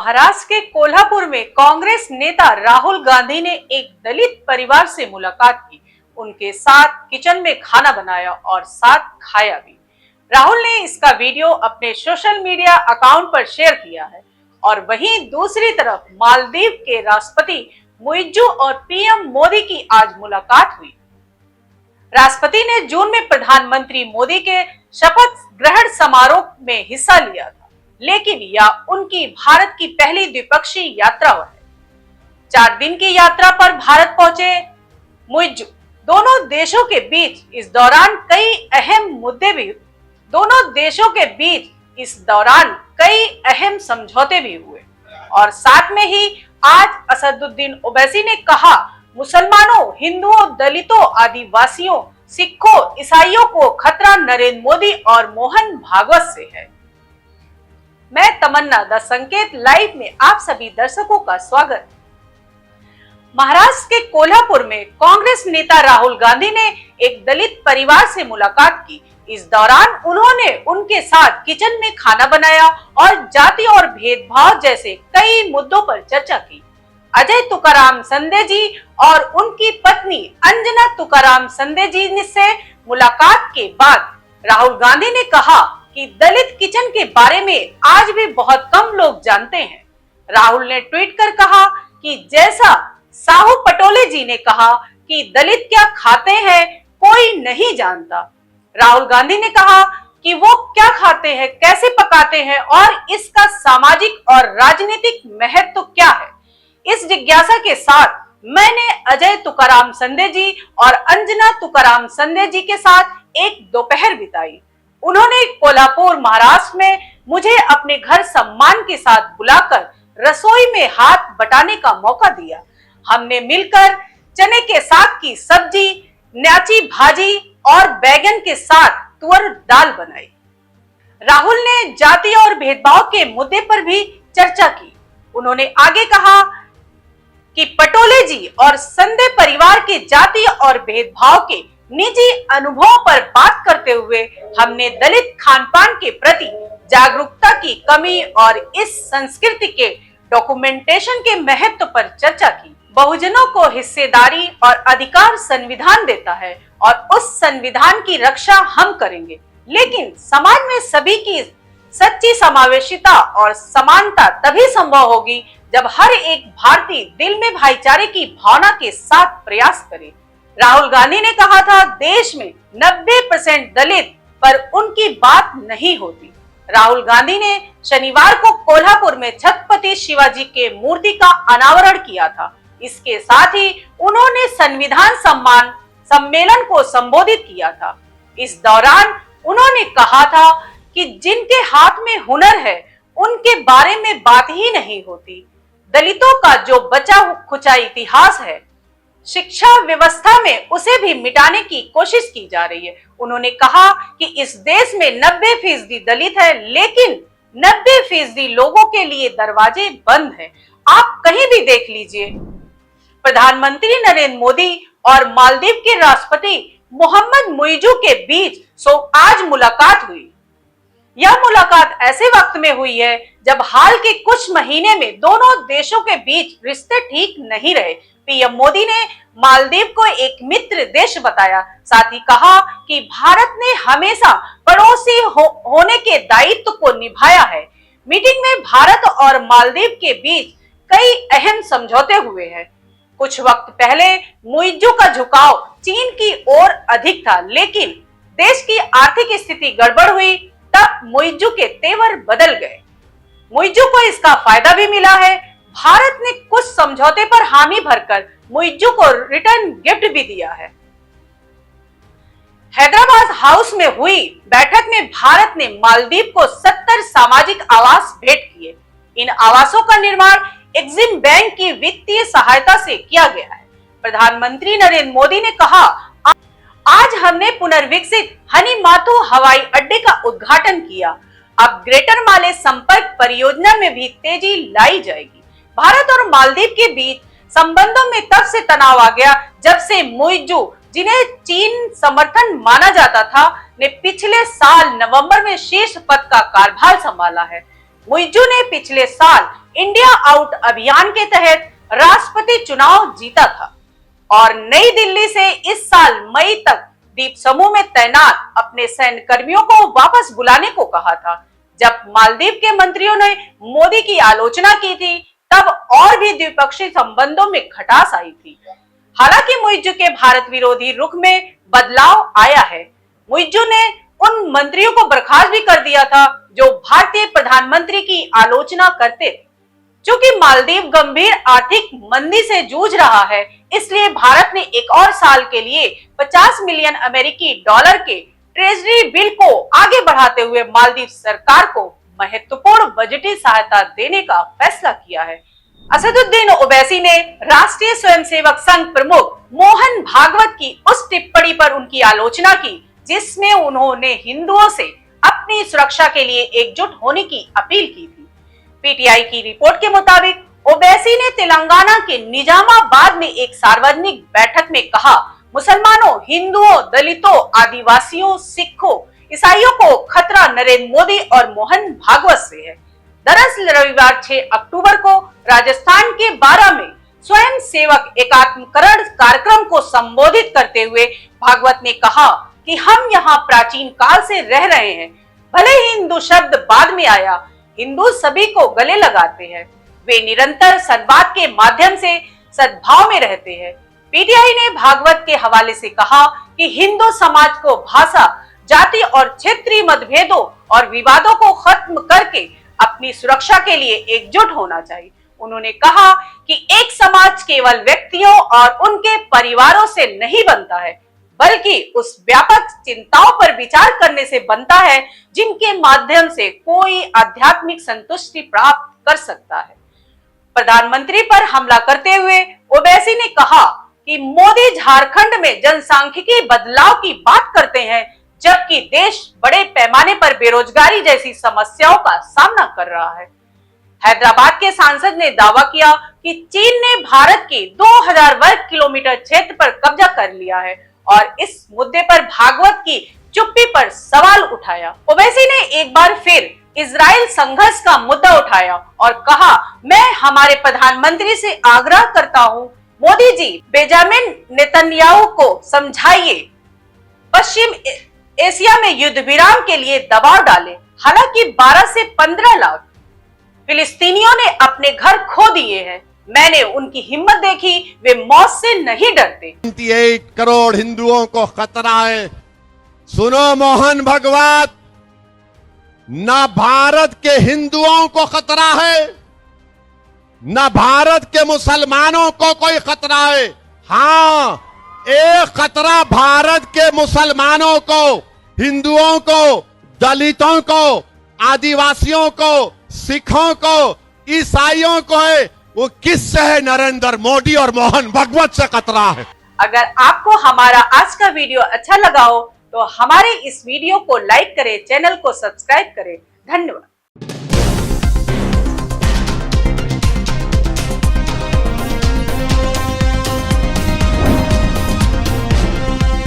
महाराष्ट्र के कोल्हापुर में कांग्रेस नेता राहुल गांधी ने एक दलित परिवार से मुलाकात की, उनके साथ किचन में खाना बनाया और साथ खाया भी। राहुल ने इसका वीडियो अपने सोशल मीडिया अकाउंट पर शेयर किया है। और वहीं दूसरी तरफ मालदीव के राष्ट्रपति मुइज्जू और पीएम मोदी की आज मुलाकात हुई। राष्ट्रपति ने जून में प्रधानमंत्री मोदी के शपथ ग्रहण समारोह में हिस्सा लिया था, लेकिन यह उनकी भारत की पहली द्विपक्षीय यात्रा है। 4 दिन की यात्रा पर भारत पहुंचे मुइज्जू दोनों देशों के बीच इस दौरान कई अहम समझौते भी हुए। और साथ में ही आज असदुद्दीन ओवैसी ने कहा, मुसलमानों, हिंदुओं, दलितों, आदिवासियों, सिखों, ईसाइयों को खतरा नरेंद्र मोदी और मोहन भागवत से है। मैं तमन्ना द संकेत लाइव में आप सभी दर्शकों का स्वागत। महाराष्ट्र के कोल्हापुर में कांग्रेस नेता राहुल गांधी ने एक दलित परिवार से मुलाकात की। इस दौरान उन्होंने उनके साथ किचन में खाना बनाया और जाति और भेदभाव जैसे कई मुद्दों पर चर्चा की। अजय तुकाराम संधे जी और उनकी पत्नी अंजना तुकाराम संधे जी से मुलाकात के बाद राहुल गांधी ने कहा कि दलित किचन के बारे में आज भी बहुत कम लोग जानते हैं। राहुल ने ट्वीट कर कहा कि जैसा साहू पटोले जी ने कहा कि दलित क्या खाते हैं कोई नहीं जानता। राहुल गांधी ने कहा कि वो क्या खाते हैं, कैसे पकाते हैं और इसका सामाजिक और राजनीतिक महत्व क्या है। इस जिज्ञासा के साथ मैंने अजय तुकाराम संधे जी और अंजना तुकाराम संधे जी के साथ एक दोपहर बिताई। उन्होंने कोल्हापुर महाराष्ट्र में मुझे अपने घर सम्मान के साथ बुलाकर रसोई में हाथ बटाने का मौका दिया। हमने मिलकर चने के साग की सब्जी, न्याची भाजी और बैगन के साथ तुअर दाल बनाई। राहुल ने जाति और भेदभाव के मुद्दे पर भी चर्चा की। उन्होंने आगे कहा कि पटोले जी और संधे परिवार के जाति और भेदभाव के निजी अनुभवों पर बात करते हुए हमने दलित खानपान के प्रति जागरूकता की कमी और इस संस्कृति के डॉक्यूमेंटेशन के महत्व पर चर्चा की। बहुजनों को हिस्सेदारी और अधिकार संविधान देता है और उस संविधान की रक्षा हम करेंगे, लेकिन समाज में सभी की सच्ची समावेशिता और समानता तभी संभव होगी जब हर एक भारतीय दिल में भाईचारे की भावना के साथ प्रयास करे। राहुल गांधी ने कहा था, देश में 90% दलित पर उनकी बात नहीं होती। राहुल गांधी ने शनिवार को कोल्हापुर में छत्रपति शिवाजी के मूर्ति का अनावरण किया था। इसके साथ ही उन्होंने संविधान सम्मेलन को संबोधित किया था। इस दौरान उन्होंने कहा था कि जिनके हाथ में हुनर है उनके बारे में बात ही नहीं होती। दलितों का जो बचा खुचा इतिहास है, शिक्षा व्यवस्था में उसे भी मिटाने की कोशिश की जा रही है। उन्होंने कहा कि इस देश में 90% दलित है, लेकिन 90% लोगों के लिए दरवाजे बंद हैं। आप कहीं भी देख लीजिए। प्रधानमंत्री नरेंद्र मोदी और मालदीव के राष्ट्रपति मोहम्मद मुइज्जू के बीच आज मुलाकात हुई। यह मुलाकात ऐसे वक्त में हुई है जब हाल के कुछ महीने में दोनों देशों के बीच रिश्ते ठीक नहीं रहे। पीएम मोदी ने मालदीव को एक मित्र देश बताया, साथ ही कहा कि भारत ने हमेशा पड़ोसी होने के दायित्व को निभाया है। मीटिंग में भारत और मालदीव के बीच कई अहम समझौते हुए हैं। कुछ वक्त पहले मुइज्जू का झुकाव चीन की ओर अधिक था, लेकिन देश की आर्थिक स्थिति गड़बड़ हुई तब मुइज्जू के तेवर बदल गए। मुइज्जू को इसका फायदा भी मिला है। भारत ने कुछ समझौते पर हामी भरकर मुइज्जू को रिटर्न गिफ्ट भी दिया है। हैदराबाद हाउस में हुई बैठक में भारत ने मालदीव को 70 सामाजिक आवास भेंट किए। इन आवासों का निर्माण एक्सिम बैंक की वित्तीय सहायता से किया गया है। प्रधानमंत्री नरेंद्र मोदी ने कहा, आज हमने पुनर्विकसित हनी माथू हवाई अड्डे का उद्घाटन किया। अब ग्रेटर माले संपर्क परियोजना में भी तेजी लाई जाएगी। भारत और मालदीव के बीच संबंधों में तब से तनाव आ गया जब से मुइज्जू, जिन्हें चीन समर्थन माना जाता था, ने पिछले साल नवंबर में शीर्ष पद का कार्यभार संभाला है। मुइज्जू ने पिछले साल इंडिया आउट अभियान के तहत राष्ट्रपति चुनाव जीता था और नई दिल्ली से इस साल मई तक द्वीप समूह में तैनात अपने सैन्य कर्मियों को वापस बुलाने को कहा था। जब मालदीव के मंत्रियों ने मोदी की आलोचना की थी तब और भी द्विपक्षीय संबंधों में खटास आई थी। हालांकि मुइज्जू के भारत विरोधी रुख में बदलाव आया है। मुइज्जू ने उन मंत्रियों को बर्खास्त भी कर दिया था जो भारतीय प्रधानमंत्री की आलोचना करते थे। चूंकि मालदीव गंभीर आर्थिक मंदी से जूझ रहा है, इसलिए भारत ने एक और साल के लिए 50 मिलियन अमेरिकी डॉलर के ट्रेजरी बिल को आगे बढ़ाते हुए मालदीव सरकार को महत्वपूर्ण बजटीय सहायता देने का फैसला किया है। असदुद्दीन ओवैसी ने राष्ट्रीय स्वयंसेवक संघ प्रमुख मोहन भागवत की उस टिप्पणी पर उनकी आलोचना की जिसमें उन्होंने हिंदुओं से अपनी सुरक्षा के लिए एकजुट होने की अपील की थी। पीटीआई की रिपोर्ट के मुताबिक ओवैसी ने तेलंगाना के निजामाबाद में एक सार्वजनिक बैठक में कहा, मुसलमानों, हिंदुओं, दलितों, आदिवासियों, सिखों, ईसाइयों को खतरा नरेंद्र मोदी और मोहन भागवत से है। दरअसल रविवार 6 अक्टूबर को राजस्थान के बारा में स्वयं सेवक एकात्मकरण कार्यक्रम को संबोधित करते हुए भागवत ने कहा कि हम यहाँ प्राचीन काल से रह रहे हैं। भले ही हिंदू शब्द बाद में आया, हिंदू सभी को गले लगाते हैं। वे निरंतर सद्भाव के माध्यम से सद्भाव में रहते हैं। पीटीआई ने भागवत के हवाले से कहा कि हिंदू समाज को भाषा, जाति और क्षेत्रीय मतभेदों और विवादों को खत्म करके अपनी सुरक्षा के लिए एकजुट होना चाहिए। उन्होंने कहा कि एक समाज केवल व्यक्तियों और उनके परिवारों से नहीं बनता है, बल्कि उस व्यापक चिंताओं पर विचार करने से बनता है जिनके माध्यम से कोई आध्यात्मिक संतुष्टि प्राप्त कर सकता है। प्रधानमंत्री पर हमला करते हुए ओवैसी ने कहा कि मोदी झारखंड में जनसांख्यिकी बदलाव की बात करते हैं, जबकि देश बड़े पैमाने पर बेरोजगारी जैसी समस्याओं का सामना कर रहा है। हैदराबाद के सांसद ने दावा किया कि चीन ने भारत के 2000 वर्ग किलोमीटर क्षेत्र पर कब्जा कर लिया है और इस मुद्दे पर भागवत की चुप्पी पर सवाल उठाया। ओवैसी ने एक बार फिर इजराइल संघर्ष का मुद्दा उठाया और कहा, मैं हमारे प्रधानमंत्री से आग्रह करता हूं, मोदी जी बेंजामिन नेतन्याहू को समझाइए, पश्चिम एशिया में युद्ध विराम के लिए दबाव डालें। हालांकि 12 से 15 लाख फिलिस्तीनियों ने अपने घर खो दिए हैं। मैंने उनकी हिम्मत देखी, वे मौत से नहीं डरते। 28 करोड़ हिंदुओं को खतरा है। सुनो मोहन भागवत, न भारत के हिंदुओं को खतरा है, न भारत के मुसलमानों को कोई खतरा है। हाँ, एक खतरा भारत के मुसलमानों को, हिंदुओं को, दलितों को, आदिवासियों को, सिखों को, ईसाइयों को है। वो किससे है? नरेंद्र मोदी और मोहन भागवत से खतरा है। अगर आपको हमारा आज का वीडियो अच्छा लगा हो तो हमारे इस वीडियो को लाइक करें, चैनल को सब्सक्राइब करें। धन्यवाद।